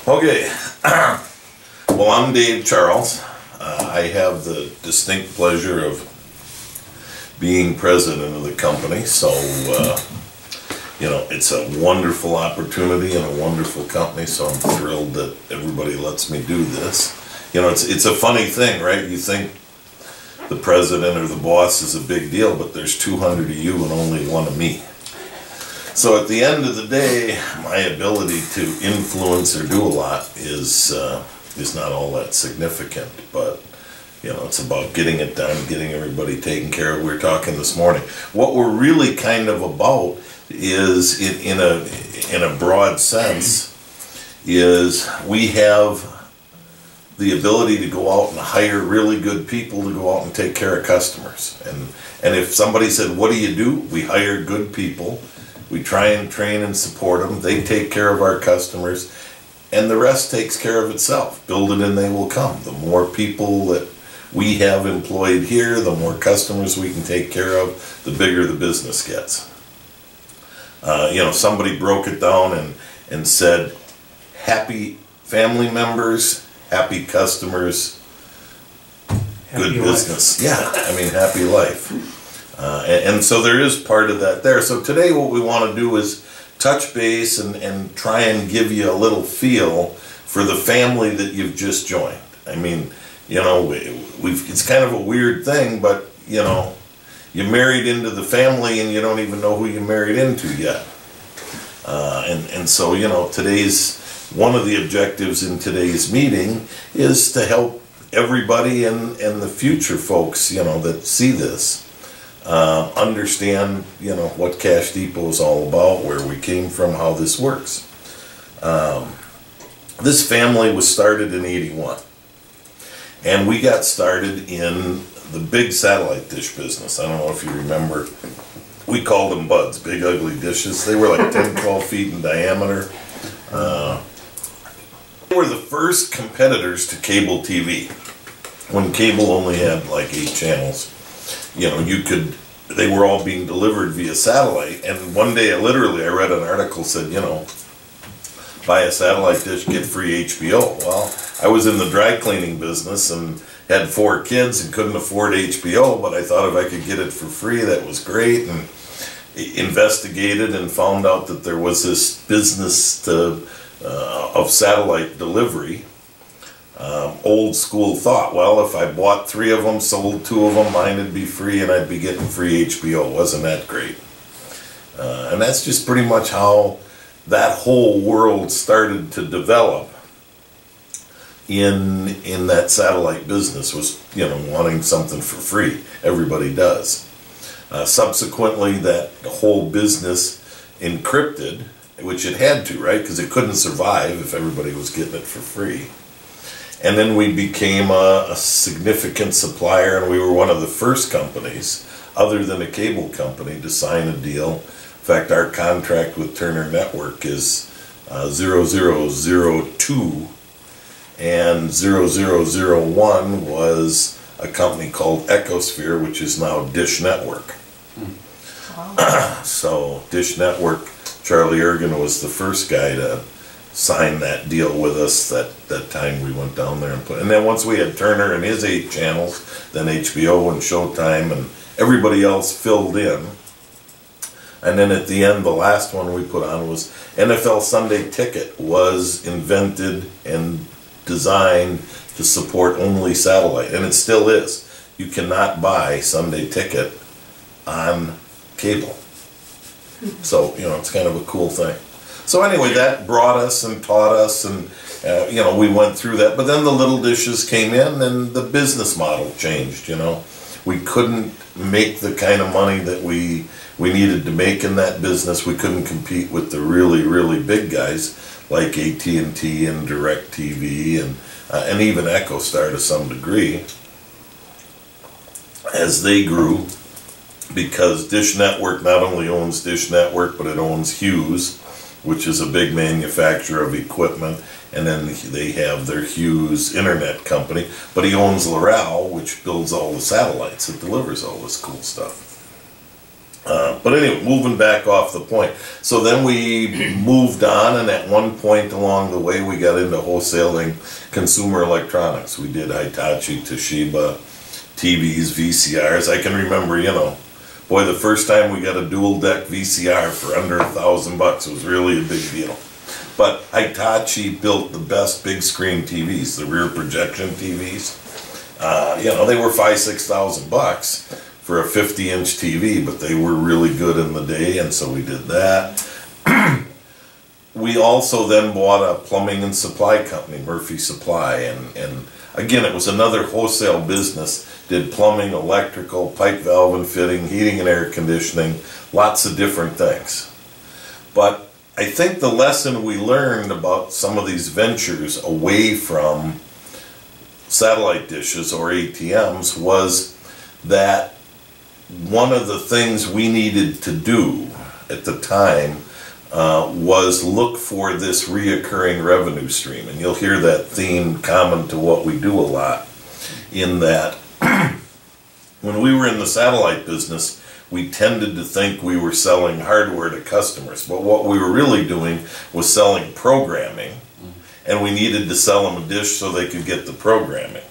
Okay, well, I'm Dave Charles. I have the distinct pleasure of being president of the company, so you know, it's a wonderful opportunity and a wonderful company, so I'm thrilled that everybody lets me do this. You know, it's a funny thing, right? You think the president or the boss is a big deal, but there's 200 of you and only one of me. So at the end of the day, my ability to influence or do a lot is not all that significant, but you know, it's about getting it done, getting everybody taken care of. We were talking this morning. What we're really kind of about is, in a broad sense, is we have the ability to go out and hire really good people to go out and take care of customers. And if somebody said, what do? We hire good people. We try and train and support them. They take care of our customers, and the rest takes care of itself. Build it and they will come. The more people that we have employed here, the more customers we can take care of, the bigger the business gets. You know, somebody broke it down and said, happy family members, happy customers, good business. Yeah, I mean, happy life. And so there is part of that there. So today what we want to do is touch base and try and give you a little feel for the family that you've just joined. I mean, you know, it's kind of a weird thing, but, you know, you married into the family and you don't even know who you married into yet. And so, you know, one of the objectives in today's meeting is to help everybody and the future folks, you know, that see this, understand, you know, what Cash Depot is all about, where we came from, how this works. This family was started in '81, and we got started in the big satellite dish business. I don't know if you remember, we called them buds, big ugly dishes. They were like 10, 12 feet in diameter. They were the first competitors to cable TV, when cable only had like 8 channels. You know, they were all being delivered via satellite, and one day I read an article said, you know, buy a satellite dish, get free HBO. Well, I was in the dry cleaning business and had 4 kids and couldn't afford HBO, but I thought if I could get it for free, that was great, and investigated and found out that there was this business of satellite delivery. Old school thought, well, if I bought 3 of them, sold 2 of them, mine would be free and I'd be getting free HBO. Wasn't that great? And that's just pretty much how that whole world started to develop in that satellite business, was, you know, wanting something for free. Everybody does. Subsequently, that whole business encrypted, which it had to, right? Because it couldn't survive if everybody was getting it for free. And then we became a significant supplier, and we were one of the first companies, other than a cable company, to sign a deal. In fact, our contract with Turner Network is 0002, and 0001 was a company called Echosphere, which is now Dish Network. Wow. So Dish Network, Charlie Ergen was the first guy to sign that deal with us. That time we went down there and then once we had Turner and his 8 channels, then HBO and Showtime and everybody else filled in. And then at the end, the last one we put on was NFL Sunday Ticket, was invented and designed to support only satellite, and it still is. You cannot buy Sunday Ticket on cable. So, you know, it's kind of a cool thing. So anyway, that brought us and taught us, and you know, we went through that. But then the little dishes came in, and the business model changed. You know, we couldn't make the kind of money that we needed to make in that business. We couldn't compete with the really, really big guys like AT&T and DirecTV and even EchoStar to some degree, as they grew, because Dish Network not only owns Dish Network, but it owns Hughes, which is a big manufacturer of equipment, and then they have their Hughes internet company, but he owns Loral, which builds all the satellites. It delivers all this cool stuff. But anyway, moving back off the point. So then we moved on, and at one point along the way, we got into wholesaling consumer electronics. We did Hitachi, Toshiba, TVs, VCRs. I can remember, boy, the first time we got a dual deck VCR for under $1,000, it was really a big deal. But Hitachi built the best big screen TVs, the rear projection TVs. They were $5,000-6,000 for a 50-inch TV, but they were really good in the day, and so we did that. We also then bought a plumbing and supply company, Murphy Supply, and again, it was another wholesale business. Did plumbing, electrical, pipe, valve and fitting, heating and air conditioning, lots of different things. But I think the lesson we learned about some of these ventures away from satellite dishes or ATMs was that one of the things we needed to do at the time was look for this reoccurring revenue stream. And you'll hear that theme common to what we do a lot, in that when we were in the satellite business, we tended to think we were selling hardware to customers. But what we were really doing was selling programming, and we needed to sell them a dish so they could get the programming.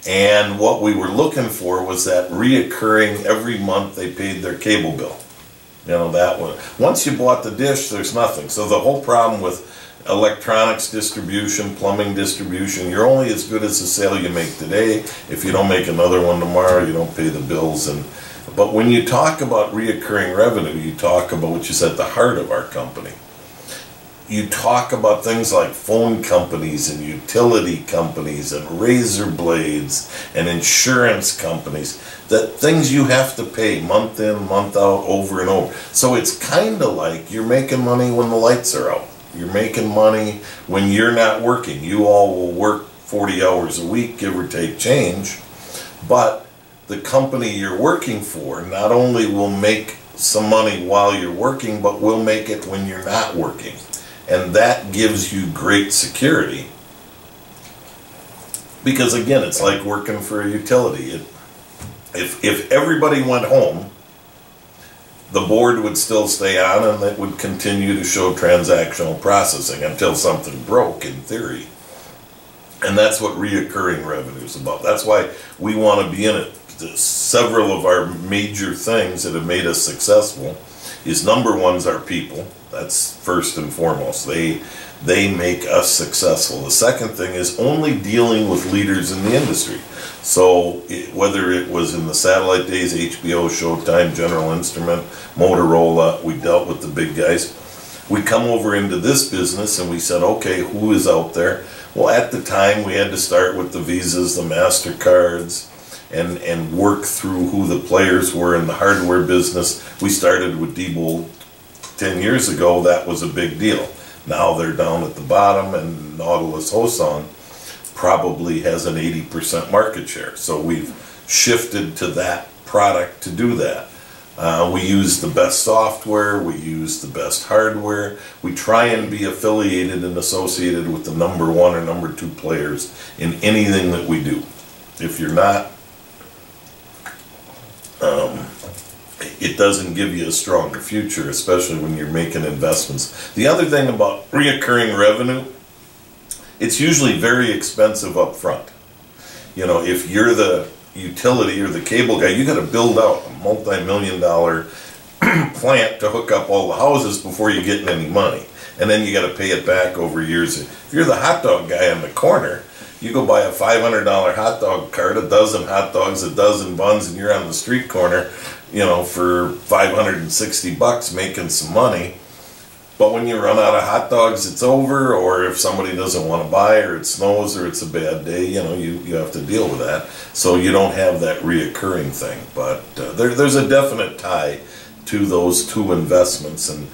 And what we were looking for was that reoccurring, every month they paid their cable bill. That one. Once you bought the dish, there's nothing. So the whole problem with electronics distribution, plumbing distribution, you're only as good as the sale you make today. If you don't make another one tomorrow, you don't pay the bills. But when you talk about reoccurring revenue, you talk about, which is at the heart of our company. You talk about things like phone companies and utility companies and razor blades and insurance companies, that things you have to pay month in, month out, over and over. So it's kind of like you're making money when the lights are out. You're making money when you're not working. You all will work 40 hours a week, give or take change, but the company you're working for not only will make some money while you're working, but will make it when you're not working. And that gives you great security. Because again, it's like working for a utility. If everybody went home, the board would still stay on and it would continue to show transactional processing until something broke, in theory. And that's what reoccurring revenue is about. That's why we want to be in it. Several of our major things that have made us successful is, number one is our people. That's first and foremost. They make us successful. The second thing is only dealing with leaders in the industry. So whether it was in the satellite days, HBO, Showtime, General Instrument, Motorola, we dealt with the big guys. We come over into this business and we said, okay, who is out there? Well, at the time we had to start with the Visas, the MasterCards, and work through who the players were in the hardware business. We started with Diebold 10 years ago. That was a big deal. Now they're down at the bottom, and Nautilus Hosong probably has an 80% market share. So we've shifted to that product to do that. We use the best software, we use the best hardware. We try and be affiliated and associated with the number one or number two players in anything that we do. If you're not, it doesn't give you a stronger future, especially when you're making investments. The other thing about reoccurring revenue, it's usually very expensive up front. If you're the utility or the cable guy, you got to build out a multi-million-dollar plant to hook up all the houses before you get any money. And then you got to pay it back over years. If you're the hot dog guy on the corner, you go buy a $500 hot dog cart, a dozen hot dogs, a dozen buns, and you're on the street corner, for $560 making some money. But when you run out of hot dogs, it's over, or if somebody doesn't want to buy, or it snows, or it's a bad day, you have to deal with that. So you don't have that reoccurring thing. But there's a definite tie to those two investments, and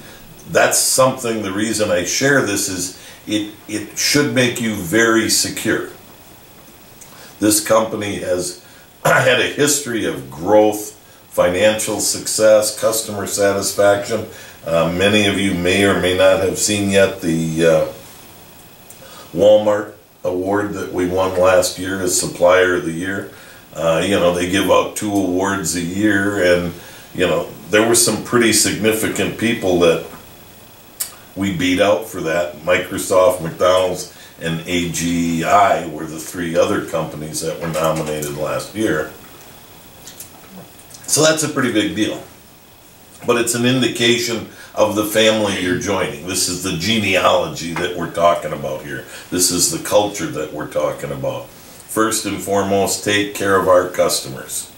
that's something, the reason I share this is it should make you very secure. This company has had a history of growth, financial success, customer satisfaction. Many of you may or may not have seen yet the Walmart award that we won last year as Supplier of the Year. They give out 2 awards a year, and there were some pretty significant people that we beat out for that. Microsoft, McDonald's, and AGI were the three other companies that were nominated last year. So that's a pretty big deal. But it's an indication of the family you're joining. This is the genealogy that we're talking about here. This is the culture that we're talking about. First and foremost, take care of our customers.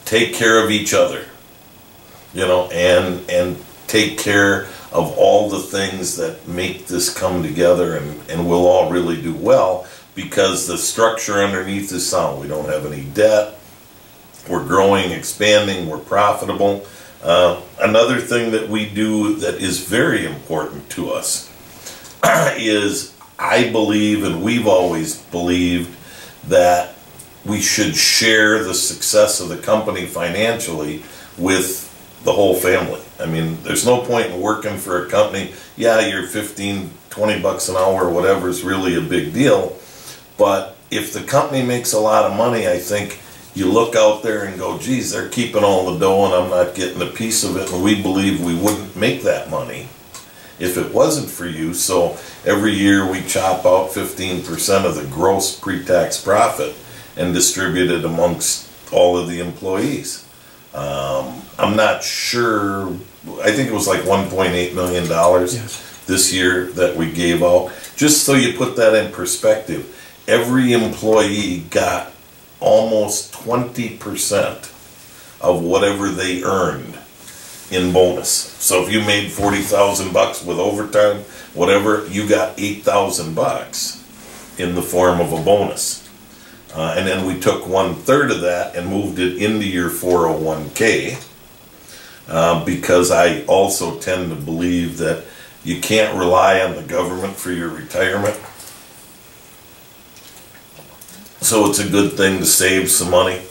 Take care of each other. You know, and take care of all the things that make this come together, and we'll all really do well because the structure underneath is sound. We don't have any debt. We're growing, expanding, we're profitable. Another thing that we do that is very important to us is I believe, and we've always believed, that we should share the success of the company financially with the whole family. I mean, there's no point in working for a company. Yeah, you're 15, 20 bucks an hour or whatever is really a big deal. But if the company makes a lot of money, I think you look out there and go, geez, they're keeping all the dough and I'm not getting a piece of it. And we believe we wouldn't make that money if it wasn't for you. So every year we chop out 15% of the gross pre-tax profit and distribute it amongst all of the employees. I'm not sure, I think it was like $1.8 million yes. This year that we gave out. Just so you put that in perspective, every employee got almost 20% of whatever they earned in bonus. So if you made 40,000 bucks with overtime, whatever, you got 8,000 bucks in the form of a bonus. And then we took 1/3 of that and moved it into your 401k because I also tend to believe that you can't rely on the government for your retirement. So it's a good thing to save some money.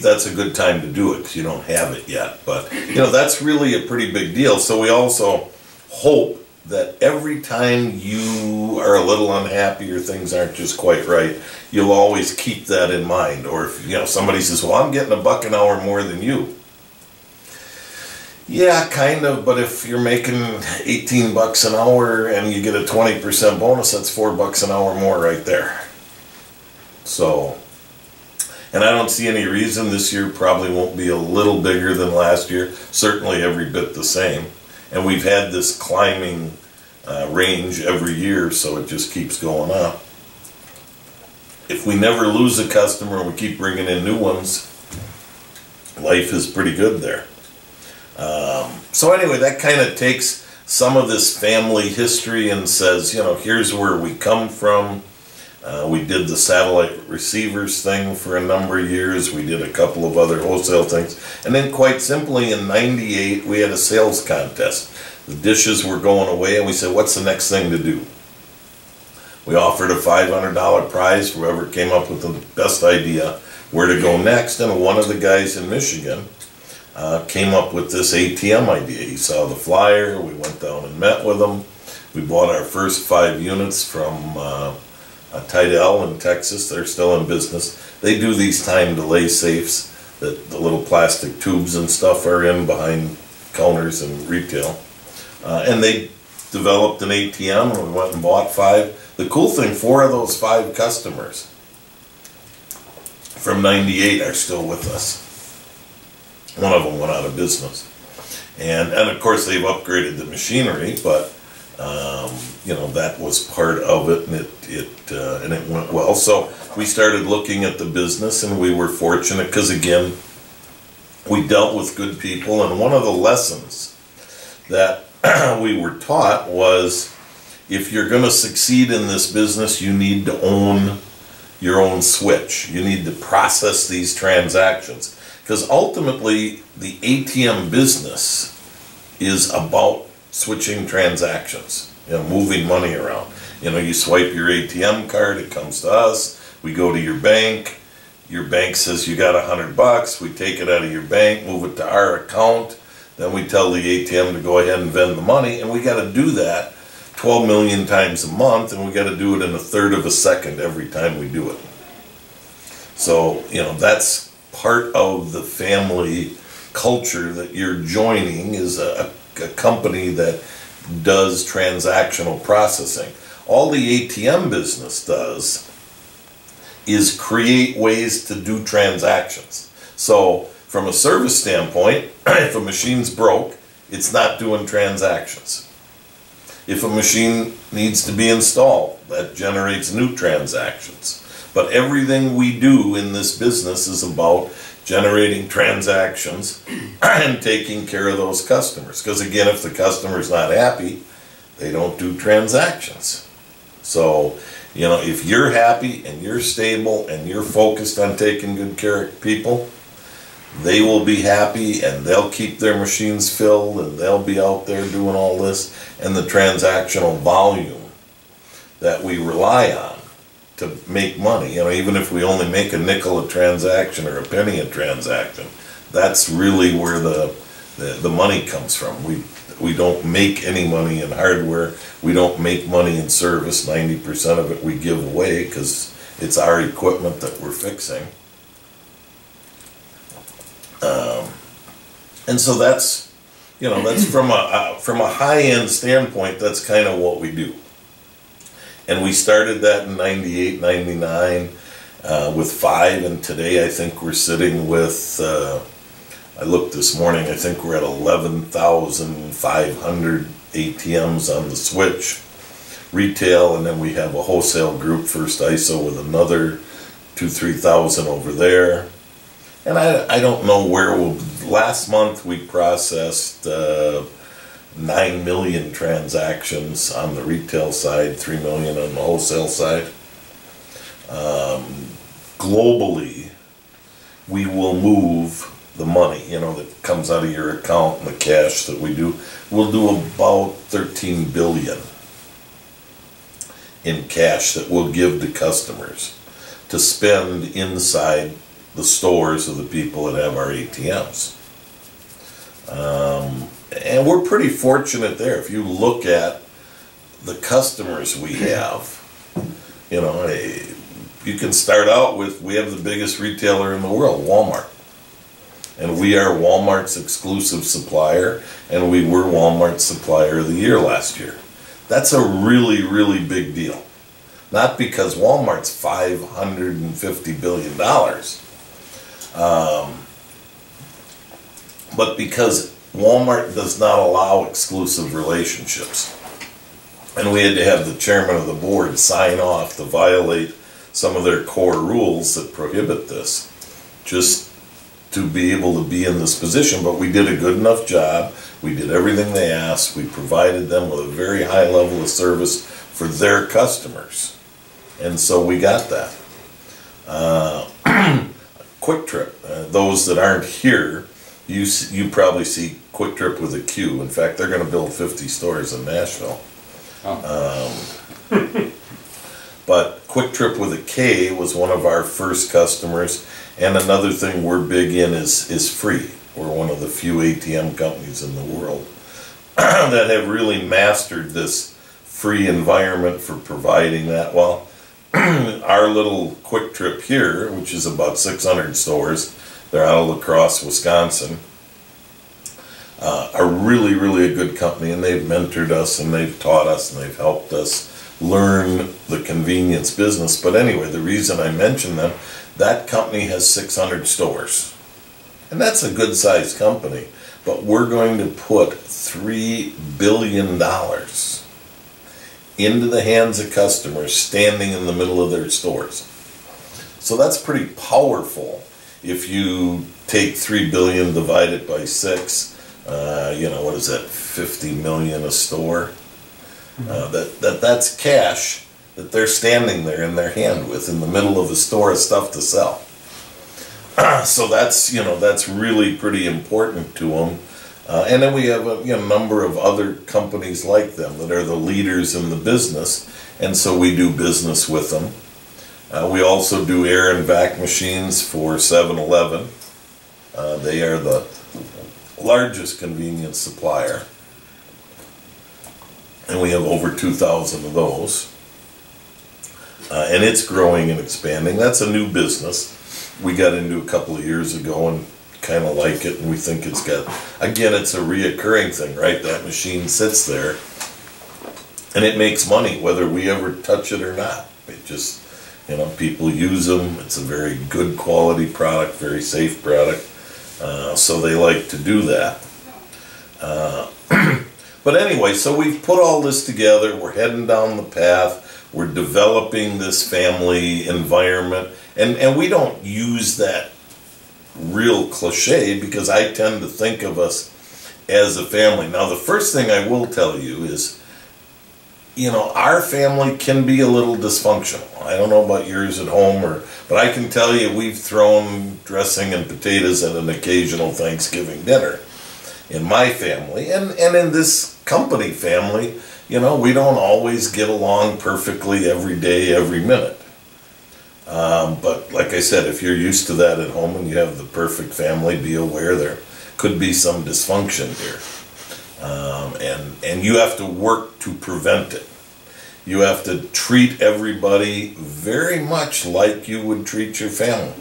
That's a good time to do it because you don't have it yet. But, you know, that's really a pretty big deal. So we also hope that every time you are a little unhappy or things aren't just quite right, you'll always keep that in mind. Or if, you know, somebody says, well, I'm getting $1 an hour more than you. Yeah, kind of, but if you're making 18 bucks an hour and you get a 20% bonus, that's $4 an hour more right there. So, and I don't see any reason this year probably won't be a little bigger than last year, certainly every bit the same. And we've had this climbing range every year, so it just keeps going up. If we never lose a customer and we keep bringing in new ones, life is pretty good there. So anyway, that kind of takes some of this family history and says, you know, here's where we come from. We did the satellite receivers thing for a number of years. We did a couple of other wholesale things. And then quite simply in '98, we had a sales contest. The dishes were going away and we said, what's the next thing to do? We offered a $500 prize for whoever came up with the best idea where to go next. And one of the guys in Michigan came up with this ATM idea. He saw the flyer. We went down and met with him. We bought our first 5 units from Tidal in Texas. They're still in business. They do these time delay safes that the little plastic tubes and stuff are in behind counters and retail. And they developed an ATM and we went and bought 5. The cool thing, 4 of those 5 customers from '98 are still with us. One of them went out of business. And of course they've upgraded the machinery, but you know, that was part of it, and it went well. So we started looking at the business, and we were fortunate because, again, we dealt with good people. And one of the lessons that we were taught was, if you're going to succeed in this business, you need to own your own switch. You need to process these transactions, because ultimately the ATM business is about switching transactions, you know, moving money around. You know, you swipe your ATM card, it comes to us, we go to your bank says you got $100, we take it out of your bank, move it to our account, then we tell the ATM to go ahead and vend the money, and we got to do that 12 million times a month, and we got to do it in 1/3 of a second every time we do it. So, you know, that's part of the family culture that you're joining is a company that does transactional processing. All the ATM business does is create ways to do transactions. So from a service standpoint, if a machine's broke, it's not doing transactions. If a machine needs to be installed, that generates new transactions. But everything we do in this business is about generating transactions and taking care of those customers. Because again, if the customer's not happy, they don't do transactions. So, you know, if you're happy and you're stable and you're focused on taking good care of people, they will be happy and they'll keep their machines filled and they'll be out there doing all this. And the transactional volume that we rely on to make money, you know, even if we only make a nickel a transaction or a penny a transaction, that's really where the money comes from. We don't make any money in hardware. We don't make money in service. 90% of it we give away because it's our equipment that we're fixing. And so that's, you know, that's from a high-end standpoint, that's kind of what we do. And we started that in 98, 99 with 5, and today I think we're sitting with, I looked this morning, I think we're at 11,500 ATMs on the switch, retail, and then we have a wholesale group, First ISO, with another 2,000-3,000 over there. And I don't know where last month we processed 9 million transactions on the retail side, 3 million on the wholesale side. Globally, we will move the money, you know, that comes out of your account and the cash that we do. We'll do about 13 billion in cash that we'll give to customers to spend inside the stores of the people that have our ATMs. And we're pretty fortunate there. If you look at the customers we have, you know, you can start out with, we have the biggest retailer in the world, Walmart. And we are Walmart's exclusive supplier, and we were Walmart's Supplier of the Year last year. That's a really, really big deal. Not because Walmart's $550 billion, but because Walmart does not allow exclusive relationships. And we had to have the chairman of the board sign off to violate some of their core rules that prohibit this, just to be able to be in this position. But we did a good enough job. We did everything they asked. We provided them with a very high level of service for their customers. And so we got that. Quick Trip, those that aren't here, you probably see Quick Trip with a Q. In fact, they're going to build 50 stores in Nashville. Oh. But Quick Trip with a K was one of our first customers. And another thing we're big in is free. We're one of the few ATM companies in the world that have really mastered this free environment for providing that. Well, our little Quick Trip here, which is about 600 stores, they're out of La Crosse, Wisconsin, are really, really a good company, and they've mentored us, and they've taught us, and they've helped us learn the convenience business. But anyway, the reason I mention them, that company has 600 stores, and that's a good sized company, but we're going to put $3 billion into the hands of customers standing in the middle of their stores. So that's pretty powerful. If you take 3 billion, divide it by 6, you know, what is that, 50 million a store? That's cash that they're standing there in their hand with in the middle of the store of stuff to sell. So that's, you know, that's really pretty important to them. And then we have a number of other companies like them that are the leaders in the business, and so we do business with them. We also do air and vac machines for 7-Eleven. They are the largest convenience supplier, and we have over 2,000 of those. and it's growing and expanding. That's a new business we got into a couple of years ago and kind of like it, and we think it's got, again, it's a reoccurring thing, right? That machine sits there and it makes money whether we ever touch it or not. It just, you know, people use them. It's a very good quality product, very safe product, so they like to do that. But anyway, so we've put all this together. We're heading down the path. We're developing this family environment. And we don't use that real cliche because I tend to think of us as a family. Now, the first thing I will tell you is, you know, our family can be a little dysfunctional. I don't know about yours at home, but I can tell you we've thrown dressing and potatoes at an occasional Thanksgiving dinner in my family. And in this company family, you know, we don't always get along perfectly every day, every minute. But like I said, if you're used to that at home and you have the perfect family, be aware there could be some dysfunction here. And you have to work to prevent it. You have to treat everybody very much like you would treat your family.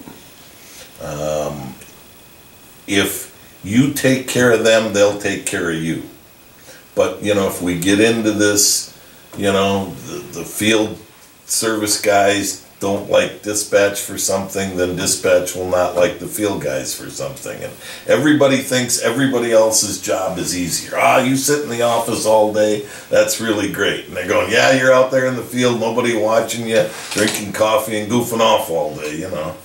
If you take care of them, they'll take care of you. But, you know, if we get into this, you know, the field service guys don't like dispatch for something, then dispatch will not like the field guys for something. And everybody thinks everybody else's job is easier. You sit in the office all day, that's really great. And they're going, yeah, you're out there in the field, nobody watching you, drinking coffee and goofing off all day, you know.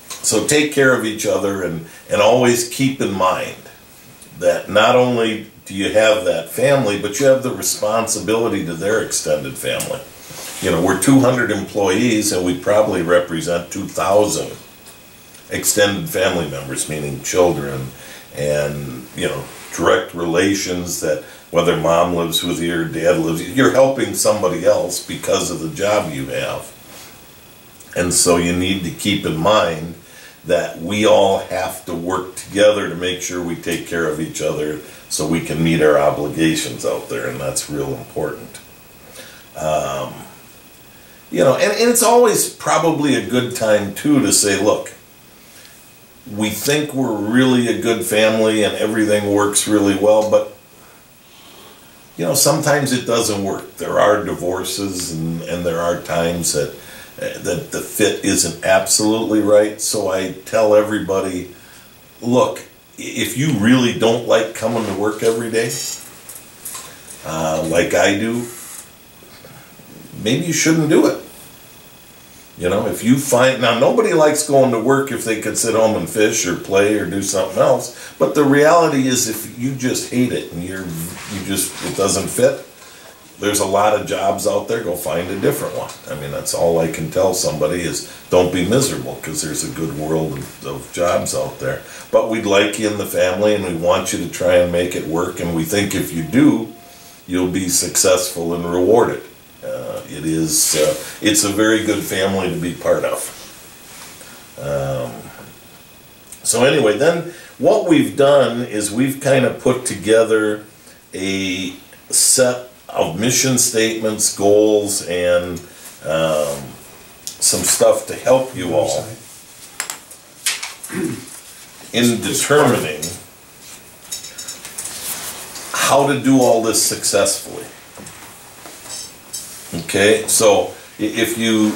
So take care of each other and always keep in mind that not only do you have that family, but you have the responsibility to their extended family. You know, we're 200 employees and we probably represent 2,000 extended family members, meaning children and, you know, direct relations that whether mom lives with you or dad lives with you, you're helping somebody else because of the job you have. And so you need to keep in mind that we all have to work together to make sure we take care of each other so we can meet our obligations out there, and that's real important. You know, and it's always probably a good time, too, to say, look, we think we're really a good family and everything works really well, but, you know, sometimes it doesn't work. There are divorces and there are times that the fit isn't absolutely right. So I tell everybody, look, if you really don't like coming to work every day, like I do, maybe you shouldn't do it. You know, if you find, now nobody likes going to work if they could sit home and fish or play or do something else, but the reality is if you just hate it and it doesn't fit, there's a lot of jobs out there, go find a different one. I mean, that's all I can tell somebody is don't be miserable, because there's a good world of jobs out there. But we'd like you in the family and we want you to try and make it work, and we think if you do, you'll be successful and rewarded. It's a very good family to be part of. So anyway, then what we've done is we've kind of put together a set of mission statements, goals, and some stuff to help you all in determining how to do all this successfully. Okay, so if you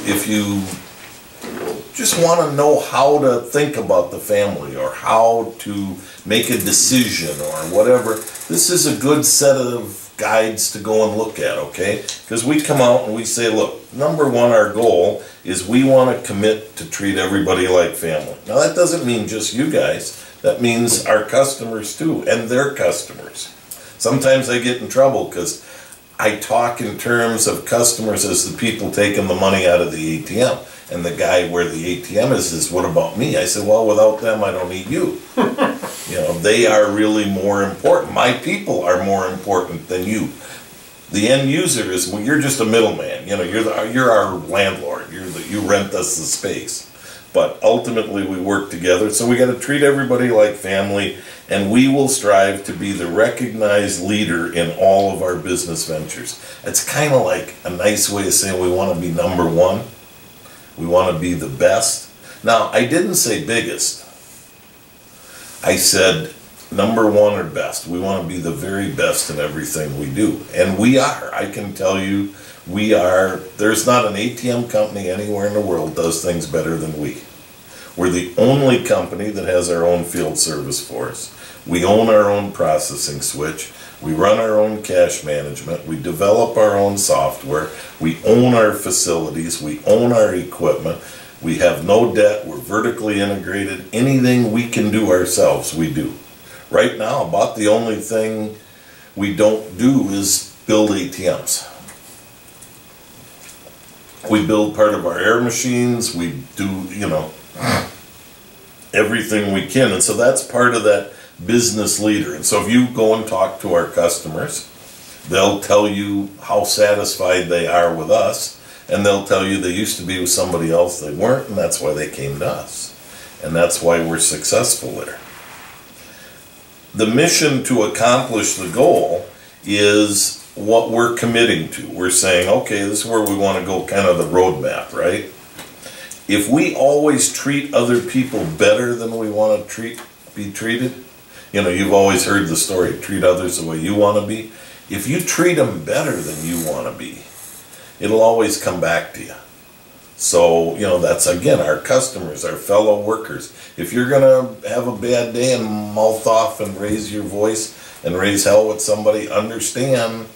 just want to know how to think about the family or how to make a decision or whatever, this is a good set of guides to go and look at, okay? Because we come out and we say, look, number one, our goal is we want to commit to treat everybody like family. Now that doesn't mean just you guys, that means our customers too, and their customers. Sometimes I get in trouble because I talk in terms of customers as the people taking the money out of the ATM. And the guy where the ATM is says, what about me? I said, well, without them, I don't need you. You know, they are really more important. My people are more important than you. The end user is, well, you're just a middleman. You know, you're our landlord. You rent us the space. But ultimately, we work together. So we got to treat everybody like family. And we will strive to be the recognized leader in all of our business ventures. It's kind of like a nice way of saying we want to be number one. We want to be the best. Now, I didn't say biggest. I said number one or best. We want to be the very best in everything we do. And we are. I can tell you, we are. There's not an ATM company anywhere in the world does things better than we. We're the only company that has our own field service force. We own our own processing switch. We run our own cash management. We develop our own software. We own our facilities. We own our equipment. We have no debt. We're vertically integrated. Anything we can do ourselves, we do. Right now, about the only thing we don't do is build ATMs. We build part of our air machines. We do, everything we can. And so that's part of that business leader. And so if you go and talk to our customers, they'll tell you how satisfied they are with us, and they'll tell you they used to be with somebody else, they weren't, and that's why they came to us. And that's why we're successful there. The mission to accomplish the goal is what we're committing to. We're saying, okay, this is where we want to go, kind of the roadmap, right? If we always treat other people better than we want to be treated, you've always heard the story, treat others the way you want to be. If you treat them better than you want to be, it'll always come back to you. So, that's, again, our customers, our fellow workers. If you're going to have a bad day and mouth off and raise your voice and raise hell with somebody, understand,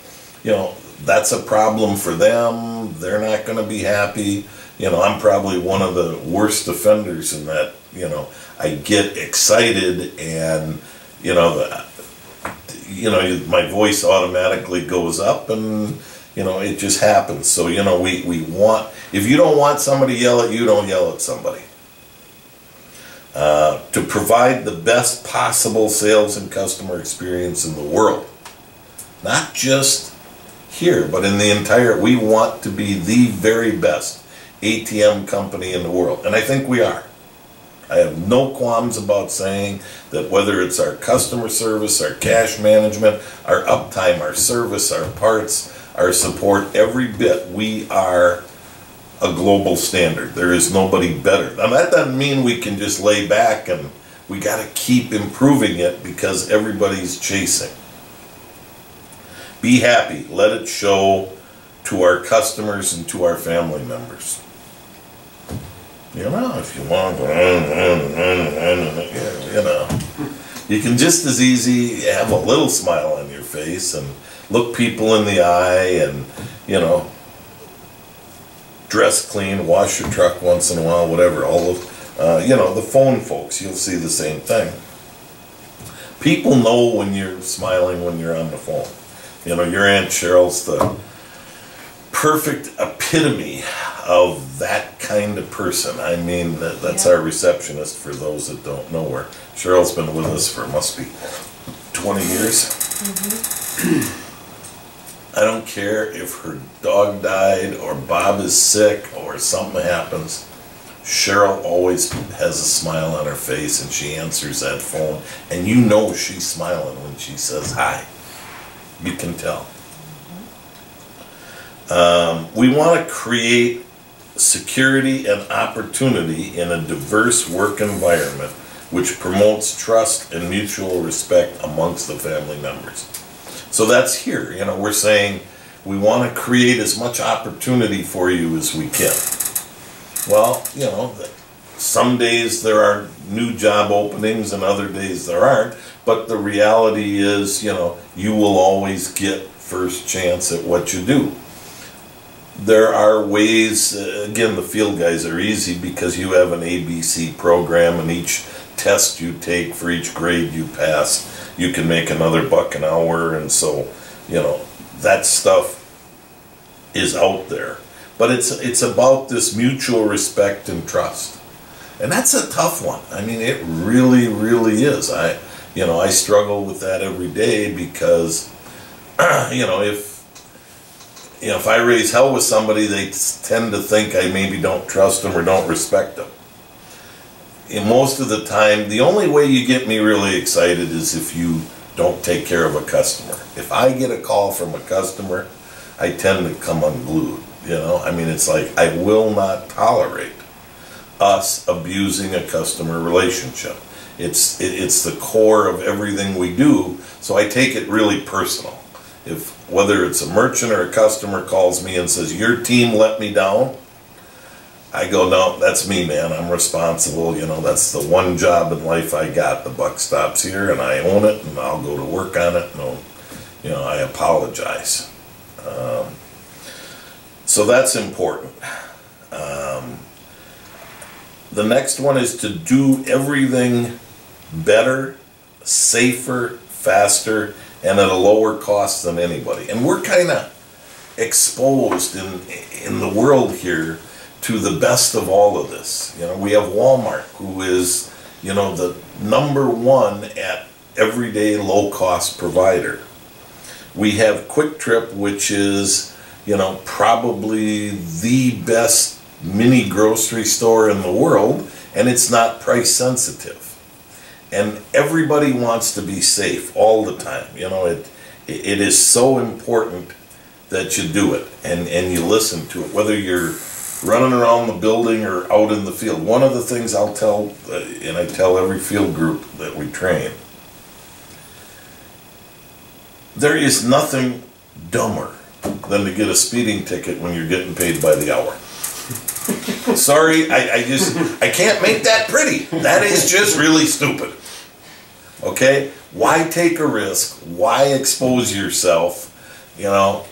that's a problem for them. They're not going to be happy. I'm probably one of the worst offenders in that, I get excited and, my voice automatically goes up and, it just happens. So, we want, if you don't want somebody to yell at you, don't yell at somebody. To provide the best possible sales and customer experience in the world. Not just here, but in the entire, we want to be the very best ATM company in the world. And I think we are. I have no qualms about saying that whether it's our customer service, our cash management, our uptime, our service, our parts, our support, every bit, we are a global standard. There is nobody better. Now that doesn't mean we can just lay back and we got to keep improving it because everybody's chasing. Be happy. Let it show to our customers and to our family members. If you want, you can just as easy have a little smile on your face and look people in the eye and, dress clean, wash your truck once in a while, whatever. All of, the phone folks, you'll see the same thing. People know when you're smiling when you're on the phone. Your Aunt Cheryl's the perfect epitome of that kind of person. I mean, that's our receptionist for those that don't know her. Cheryl's been with us for, must be 20 years. Mm-hmm. I don't care if her dog died or Bob is sick or something happens. Cheryl always has a smile on her face and she answers that phone. And she's smiling when she says hi. You can tell. We want to create security and opportunity in a diverse work environment which promotes trust and mutual respect amongst the family members. So that's here. We're saying we want to create as much opportunity for you as we can. Well, some days there are new job openings and other days there aren't, but the reality is, you will always get first chance at what you do. There are ways, again, the field guys are easy because you have an ABC program and each test you take for each grade you pass, you can make another $1 an hour, and so, that stuff is out there. But it's about this mutual respect and trust. And that's a tough one. I mean, it really, really is. I struggle with that every day because, if I raise hell with somebody, they tend to think I maybe don't trust them or don't respect them. most of the time, the only way you get me really excited is if you don't take care of a customer. If I get a call from a customer, I tend to come unglued, you know? I mean, it's like, I will not tolerate us abusing a customer relationship. It's the core of everything we do, so I take it really personal. Whether it's a merchant or a customer calls me and says, your team let me down, I go, no, that's me, man. I'm responsible. You know, that's the one job in life I got. The buck stops here, and I own it, and I'll go to work on it. No, you know, I apologize. So that's important. The next one is to do everything better, safer, faster, and at a lower cost than anybody. And we're kind of exposed in the world here to the best of all of this. You know, we have Walmart, who is, you know, the #1 at everyday low-cost provider. We have Quick Trip, which is, you know, probably the best mini grocery store in the world, and it's not price sensitive. And everybody wants to be safe all the time. You know, it is so important that you do it and you listen to it, whether you're running around the building or out in the field. One of the things I'll tell, and I tell every field group that we train, there is nothing dumber than to get a speeding ticket when you're getting paid by the hour. Sorry, I can't make that pretty. That is just really stupid. Okay? Why take a risk? Why expose yourself, you know,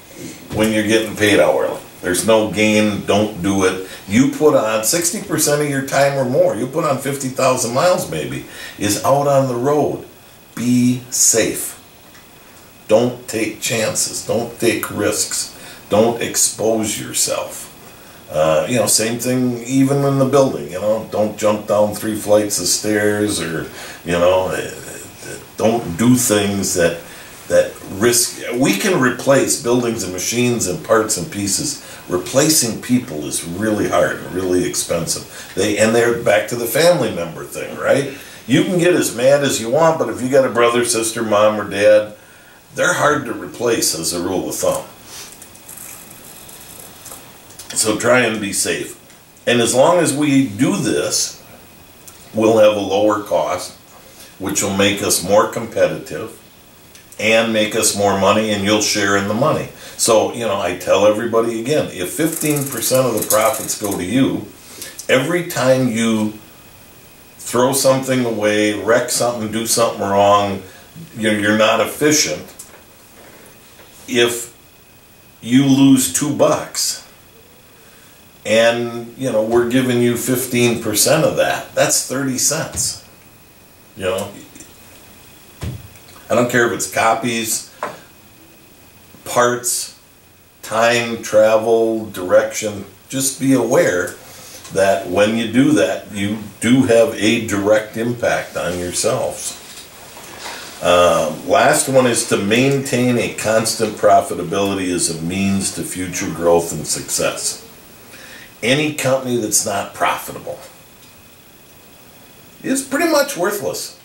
when you're getting paid hourly? There's no gain, don't do it. You put on 60% of your time or more, you put on 50,000 miles maybe, is out on the road. Be safe. Don't take chances. Don't take risks. Don't expose yourself. You know, same thing even in the building, you know, don't jump down 3 flights of stairs, or, you know, don't do things that risk. We can replace buildings and machines and parts and pieces. Replacing people is really hard and really expensive. They're back to the family member thing, right? You can get as mad as you want, but if you got a brother, sister, mom, or dad, they're hard to replace as a rule of thumb. So try and be safe. And as long as we do this, we'll have a lower cost, which will make us more competitive and make us more money, and you'll share in the money. So, you know, I tell everybody again, if 15% of the profits go to you, every time you throw something away, wreck something, do something wrong, you're not efficient, if you lose $2 and, you know, we're giving you 15% of that, that's 30 cents. You know, I don't care if it's copies, parts, time, travel, direction. Just be aware that when you do that, you do have a direct impact on yourselves. Last one is to maintain a constant profitability as a means to future growth and success. Any company that's not profitable is pretty much worthless.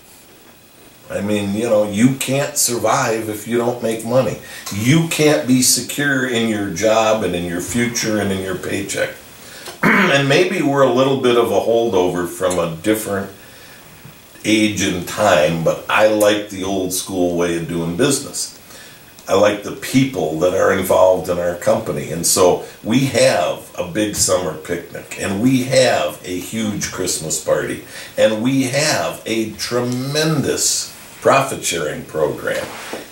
I mean, you know, you can't survive if you don't make money. You can't be secure in your job and in your future and in your paycheck. And maybe we're a little bit of a holdover from a different age and time, but I like the old school way of doing business. I like the people that are involved in our company. And so we have a big summer picnic, and we have a huge Christmas party, and we have a tremendous profit sharing program.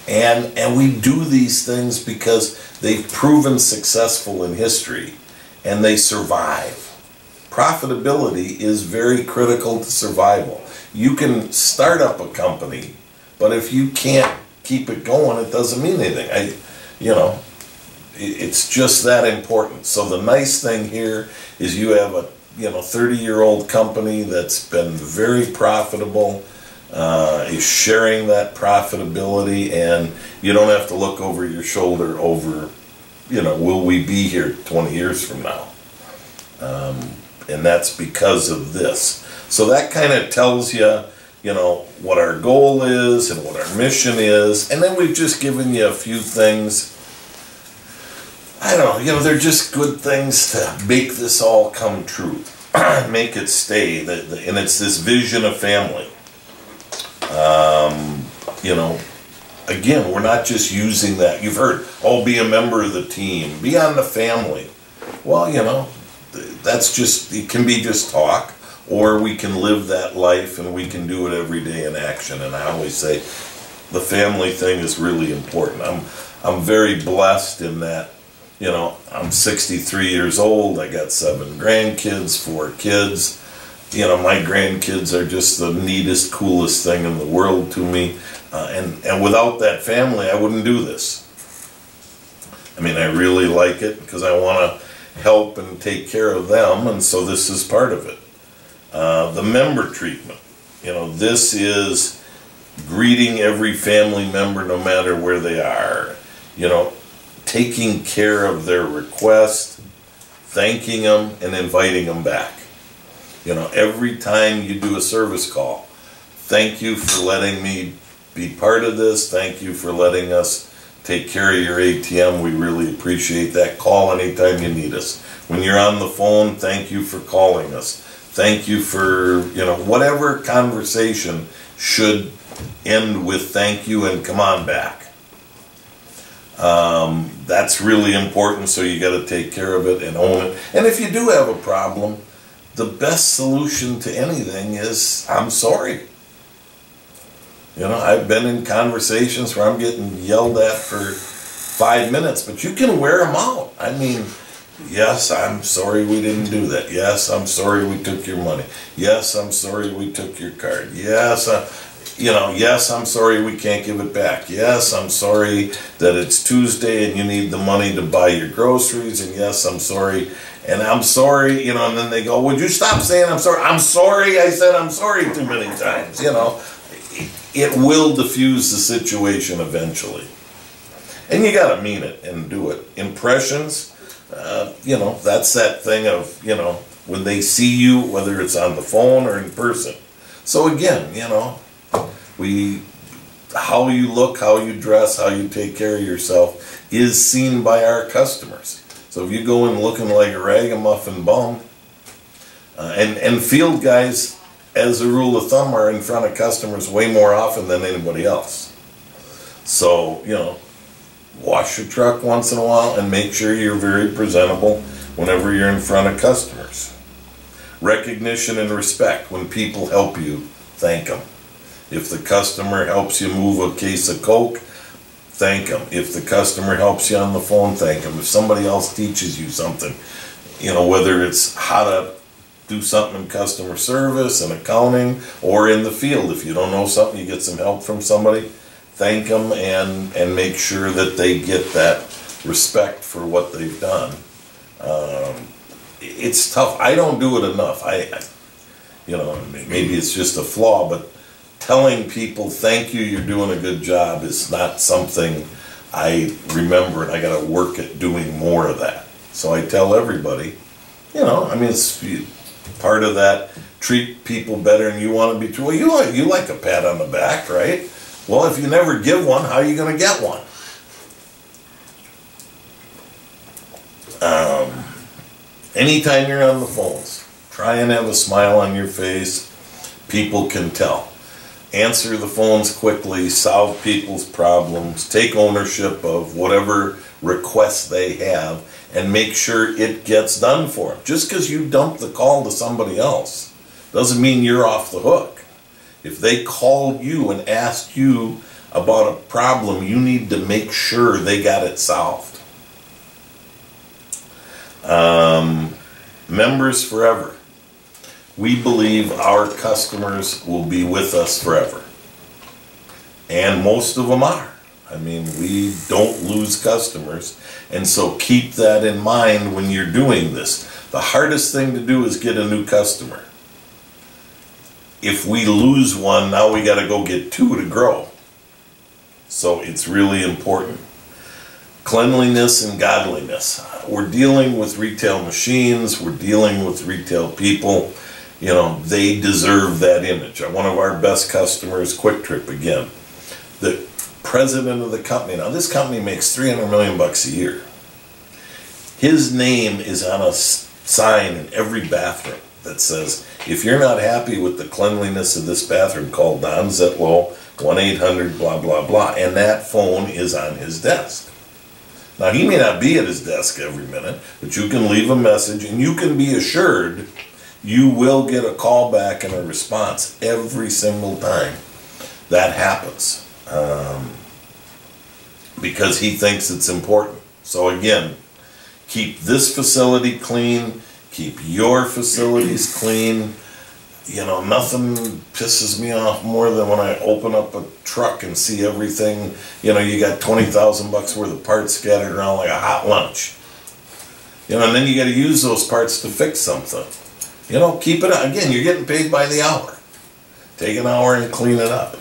And we do these things because they've proven successful in history, and they survive. Profitability is very critical to survival. You can start up a company, but if you can't keep it going, it doesn't mean anything. You know, it's just that important. So the nice thing here is you have a 30-year-old company that's been very profitable, is sharing that profitability, and you don't have to look over your shoulder over, will we be here 20 years from now? and that's because of this. So that kind of tells you, you know, what our goal is and what our mission is, and then we've just given you a few things. I don't know, you know, they're just good things to make this all come true, make it stay, and it's this vision of family. You know, again, we're not just using that. You've heard, oh, be a member of the team, be on the family. Well, you know, that's just, it can be just talk, or we can live that life and we can do it every day in action. And I always say the family thing is really important. I'm very blessed in that, you know, I'm 63 years old, I got 7 grandkids, 4 kids. You know, my grandkids are just the neatest, coolest thing in the world to me. And without that family, I wouldn't do this. I mean, I really like it because I want to help and take care of them, and so this is part of it. The member treatment. You know, this is greeting every family member no matter where they are. You know, taking care of their request, thanking them, and inviting them back. You know, every time you do a service call, thank you for letting me be part of this. Thank you for letting us take care of your ATM. We really appreciate that. Call anytime you need us. When you're on the phone, thank you for calling us. Thank you for, you know, whatever conversation should end with thank you and come on back. That's really important, so you got to take care of it and own it. And if you do have a problem, the best solution to anything is, I'm sorry. You know, I've been in conversations where I'm getting yelled at for 5 minutes, but you can wear them out. I mean, yes, I'm sorry we didn't do that. Yes, I'm sorry we took your money. Yes, I'm sorry we took your card. Yes, you know, yes, I'm sorry we can't give it back. Yes, I'm sorry that it's Tuesday and you need the money to buy your groceries. And yes, I'm sorry. And I'm sorry, you know, and then they go, would you stop saying I'm sorry? I'm sorry, I said I'm sorry too many times, you know. It will diffuse the situation eventually. And you got to mean it and do it. Impressions, you know, that's that thing of, you know, when they see you, whether it's on the phone or in person. So again, you know, how you look, how you dress, how you take care of yourself is seen by our customers. So if you go in looking like a ragamuffin bum, and field guys, as a rule of thumb, are in front of customers way more often than anybody else. So, you know, wash your truck once in a while and make sure you're very presentable whenever you're in front of customers. Recognition and respect. When people help you, thank them. If the customer helps you move a case of Coke, thank them. If the customer helps you on the phone, thank them. If somebody else teaches you something, you know, whether it's how to do something in customer service and accounting or in the field, if you don't know something, you get some help from somebody, thank them and make sure that they get that respect for what they've done. It's tough. I don't do it enough. You know, maybe it's just a flaw, but telling people thank you, you're doing a good job is not something I remember, and I got to work at doing more of that. So I tell everybody, you know, I mean, it's part of that, treat people better and you want to be true. Well, you like a pat on the back, right? Well, if you never give one, how are you going to get one? Anytime you're on the phones, try and have a smile on your face. People can tell. Answer the phones quickly, solve people's problems, take ownership of whatever requests they have, and make sure it gets done for them. Just because you dump the call to somebody else doesn't mean you're off the hook. If they called you and asked you about a problem, you need to make sure they got it solved. Members forever. We believe our customers will be with us forever. And most of them are. I mean, we don't lose customers. And so keep that in mind when you're doing this. The hardest thing to do is get a new customer. If we lose one, now we got to go get 2 to grow. So it's really important. cleanliness and godliness. We're dealing with retail machines, we're dealing with retail people. You know, they deserve that image. One of our best customers, Quick Trip, again, the president of the company. Now, this company makes $300 million a year. His name is on a sign in every bathroom that says, if you're not happy with the cleanliness of this bathroom, call Don Zetlow, 1-800 blah blah blah, and that phone is on his desk. Now, he may not be at his desk every minute, but you can leave a message and you can be assured you will get a call back and a response every single time that happens, because he thinks it's important. So again, keep this facility clean, keep your facilities clean. You know, nothing pisses me off more than when I open up a truck and see everything. You know, you got 20,000 bucks worth of parts scattered around like a hot lunch. You know, and then you got to use those parts to fix something. You know, keep it up. Again, you're getting paid by the hour. Take an hour and clean it up.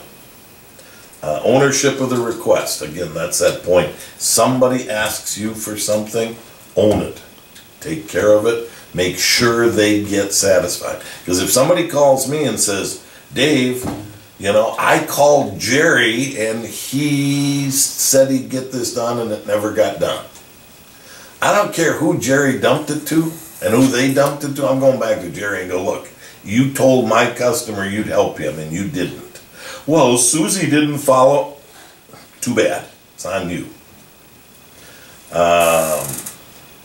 Ownership of the request. Again, that's that point. Somebody asks you for something, own it. Take care of it. Make sure they get satisfied. Because if somebody calls me and says, Dave, you know, I called Jerry and he said he'd get this done and it never got done. I don't care who Jerry dumped it to and who they dumped it to. I'm going back to Jerry and go, look, you told my customer you'd help him and you didn't. Well, Susie didn't follow. Too bad. It's on you.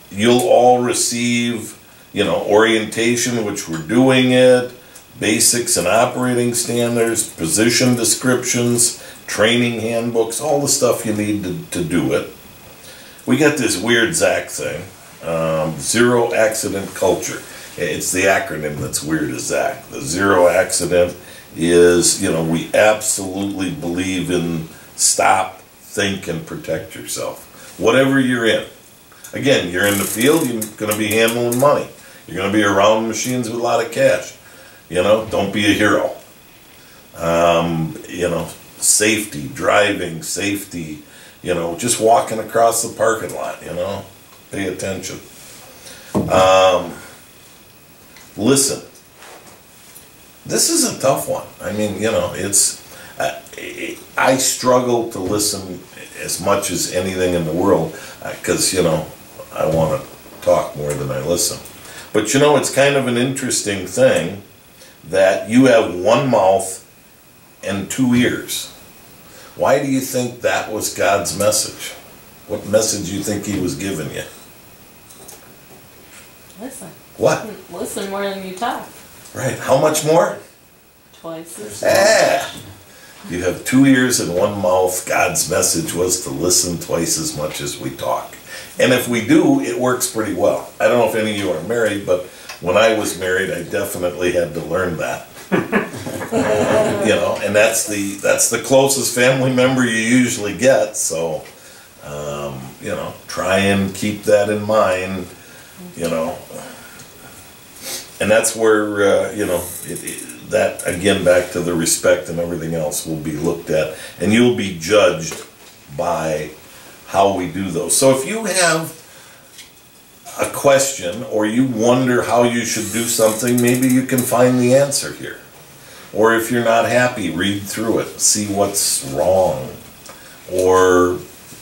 You'll all receive, you know, orientation, which we're doing it, basics and operating standards, position descriptions, training handbooks, all the stuff you need to do it. We got this weird ZAC thing, Zero Accident Culture. It's the acronym that's weird as ZAC. The zero accident is, you know, we absolutely believe in stop, think, and protect yourself. Whatever you're in. Again, you're in the field, you're going to be handling money. You're going to be around machines with a lot of cash. You know, don't be a hero. You know, safety, driving, safety, you know, just walking across the parking lot, you know, pay attention. Listen. This is a tough one. I mean, you know, it's, I struggle to listen as much as anything in the world because, you know, I want to talk more than I listen. But, you know, it's kind of an interesting thing that you have one mouth and 2 ears. Why do you think that was God's message? What message do you think he was giving you? Listen. What? Listen more than you talk. Right. How much more? Twice as much. You have 2 ears and 1 mouth. God's message was to listen twice as much as we talk. And if we do, it works pretty well. I don't know if any of you are married, but when I was married, I definitely had to learn that. You know, and that's the closest family member you usually get. So, you know, try and keep that in mind. You know, and that's where you know that again back to the respect and everything else will be looked at, and you'll be judged by how we do those. So if you have a question or you wonder how you should do something, maybe you can find the answer here. Or if you're not happy, read through it, see what's wrong. Or,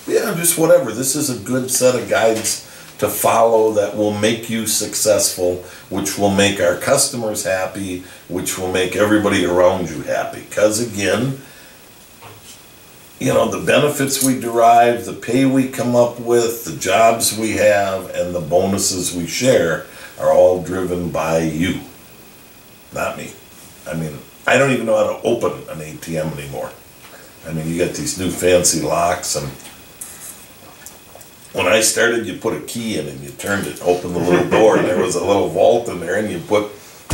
yeah, just whatever. This is a good set of guides to follow that will make you successful, which will make our customers happy, which will make everybody around you happy. Because again, you know, the benefits we derive, the pay we come up with, the jobs we have, and the bonuses we share are all driven by you, not me. I mean, I don't even know how to open an ATM anymore. I mean, you got these new fancy locks, and when I started, you put a key in and you turned it, opened the little door, and there was a little vault in there, and you put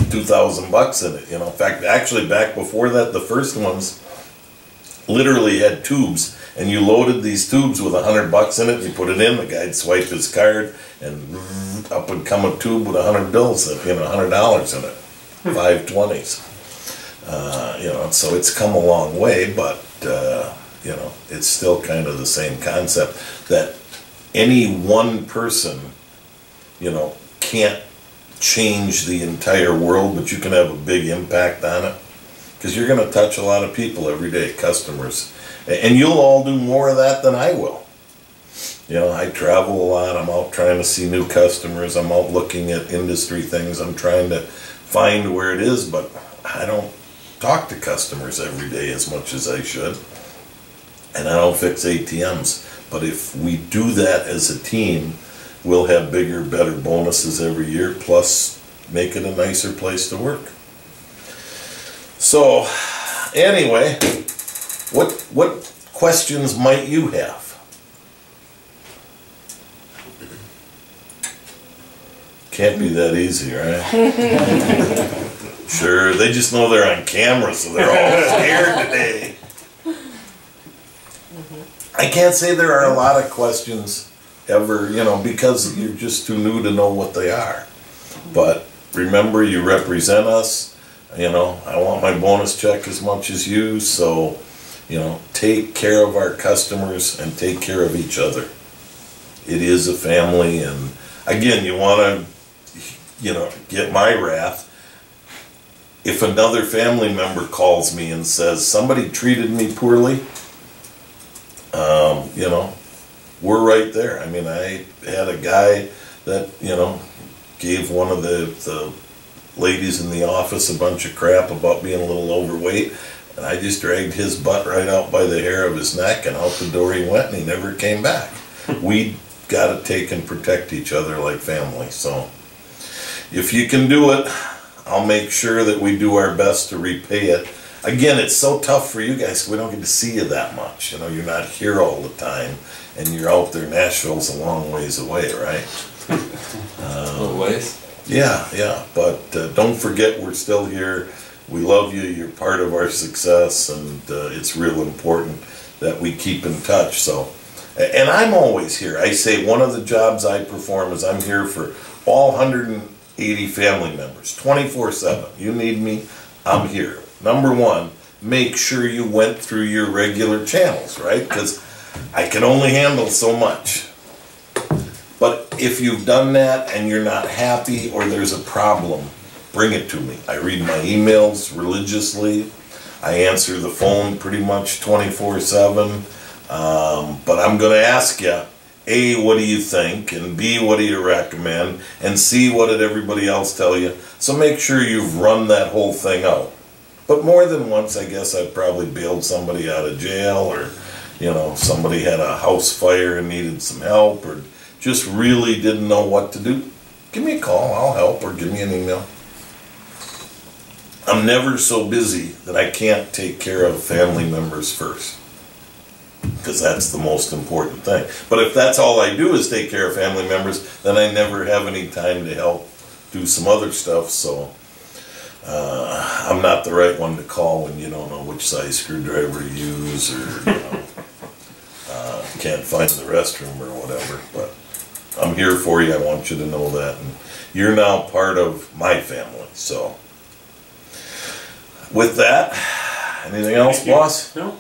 2,000 bucks in it. You know, in fact, actually, back before that, the first ones literally had tubes, and you loaded these tubes with 100 bucks in it. You put it in, the guy'd swipe his card, and up would come a tube with 100 bills, you know, $100 in it, 520s. You know, so it's come a long way, but you know, it's still kind of the same concept that any one person, you know, can't change the entire world, but you can have a big impact on it. Because you're going to touch a lot of people every day, customers. And you'll all do more of that than I will. You know, I travel a lot. I'm out trying to see new customers. I'm out looking at industry things. I'm trying to find where it is, but I don't talk to customers every day as much as I should. And I don't fix ATMs. But if we do that as a team, we'll have bigger, better bonuses every year, plus make it a nicer place to work. So, anyway, what questions might you have? Can't be that easy, right? Sure, they just know they're on camera, so they're all scared today. I can't say there are a lot of questions ever, you know, because you're just too new to know what they are. But remember, you represent us. You know, I want my bonus check as much as you, so, you know, take care of our customers and take care of each other. It is a family, and again, you want to, you know, get my wrath. If another family member calls me and says, somebody treated me poorly, you know, we're right there. I mean, I had a guy that, you know, gave one of the ladies in the office a bunch of crap about being a little overweight, and I just dragged his butt right out by the hair of his neck, and out the door he went, and he never came back. We got to take and protect each other like family. So if you can do it, I'll make sure that we do our best to repay it. Again, it's so tough for you guys. We don't get to see you that much. You know, you're not here all the time, and you're out there. Nashville's a long ways away, right? A little ways. Yeah, but don't forget we're still here. We love you. You're part of our success, and it's real important that we keep in touch. So, and I'm always here. I say one of the jobs I perform is I'm here for all 180 family members, 24/7. You need me, I'm here. Number one, make sure you went through your regular channels, right? Because I can only handle so much. But if you've done that and you're not happy or there's a problem, bring it to me. I read my emails religiously. I answer the phone pretty much 24/7. But I'm going to ask you, A, what do you think? And B, what do you recommend? And C, what did everybody else tell you? So make sure you've run that whole thing out. But more than once, I guess I've probably bailed somebody out of jail, or, you know, somebody had a house fire and needed some help, or just really didn't know what to do. Give me a call, I'll help, or give me an email. I'm never so busy that I can't take care of family members first, because that's the most important thing. But if that's all I do is take care of family members, then I never have any time to help do some other stuff. So I'm not the right one to call when you don't know which size screwdriver you use, or you know, can't find the restroom or whatever. But I'm here for you. I want you to know that, and you're now part of my family. So with that, anything else, boss? No.